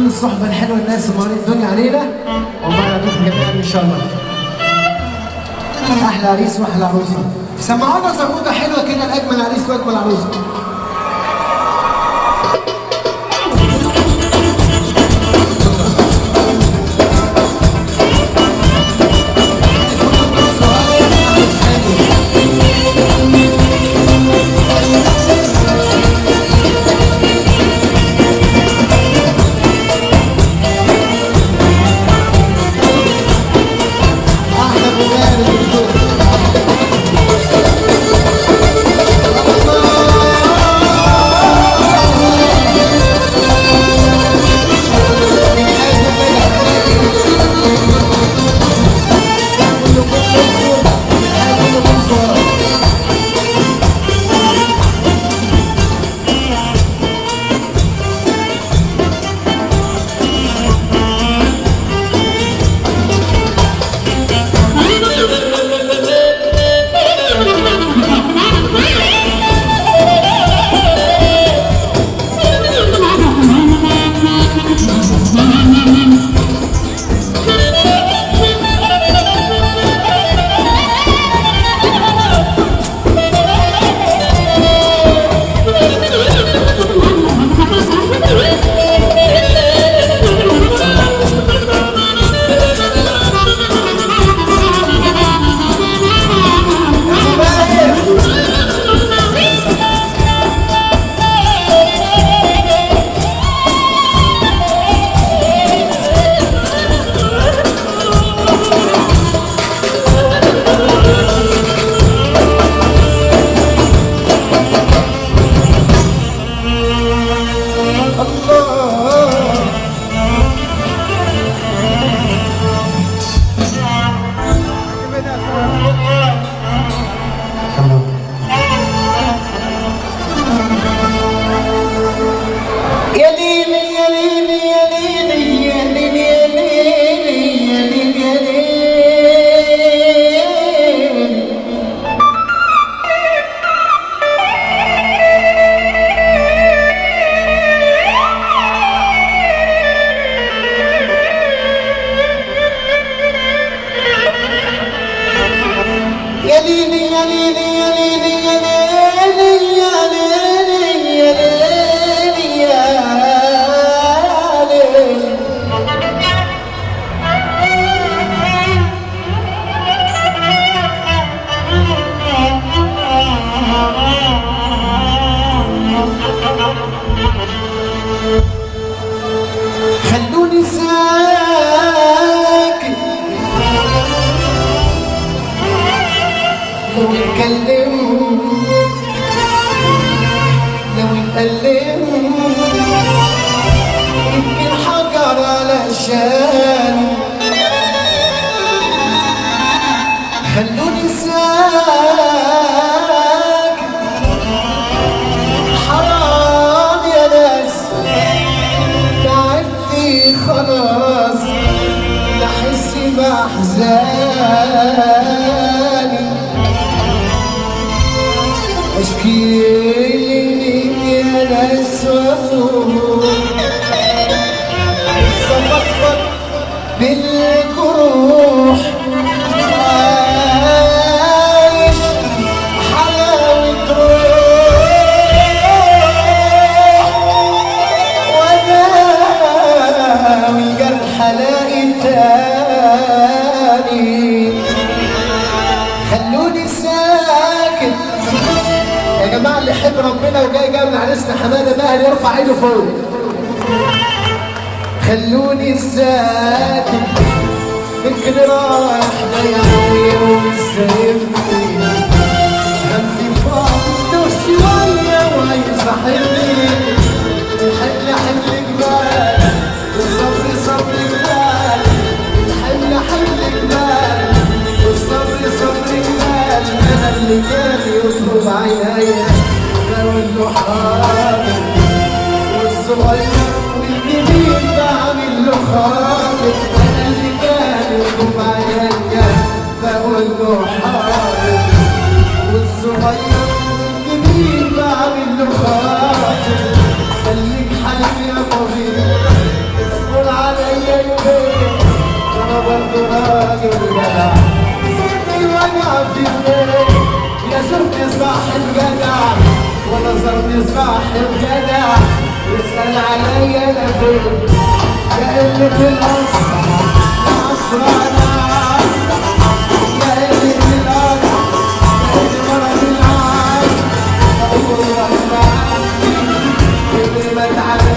الصحبة الحلوة الناس اللي الدنيا علينا وما يعطيكم جميعا إن شاء الله. أحلى عريس وأحلى عروسة. سمعونا زغوطة حلوة كده لأجمل عريس وأجمل عروسة. خلوني ساكت لو نتكلم لو نتألم يمكن حجر علشان خلوني ساكت حرام يا ناس تعبتي خلاص لحس بأحزاني اشكيلي يا ناس وأصوم صفقفق بالجروح عايش حلاوة روح وداوي الجرح الاقي تاني خلوني ساكت يا جماعة اللي يحب ربنا وجاي من عريسنا حمادة ماهر يرفع ايده فوق خلوني ساكت فكر رايح ضيعني وسايبني همي فاضي شوية وعايز احلني الحل حل جبال والصبر صبر جبال الحل حل جبال والصبر صبر جبال انا اللي كان يطلب عينيا اقول له حاضر والصغير والكبير بعمل له خاطر انا اللي كان يطلب عينيا بقول له حاضر والصغير والكبير بعمل له خاطر خليك حي يا طبيب صاحب جدع يسأل عليا انا فين يا قلة الاصل يا عصرانة يا قلة الاصل يا قلة مرض العصر والله ما عندي كل ما تعب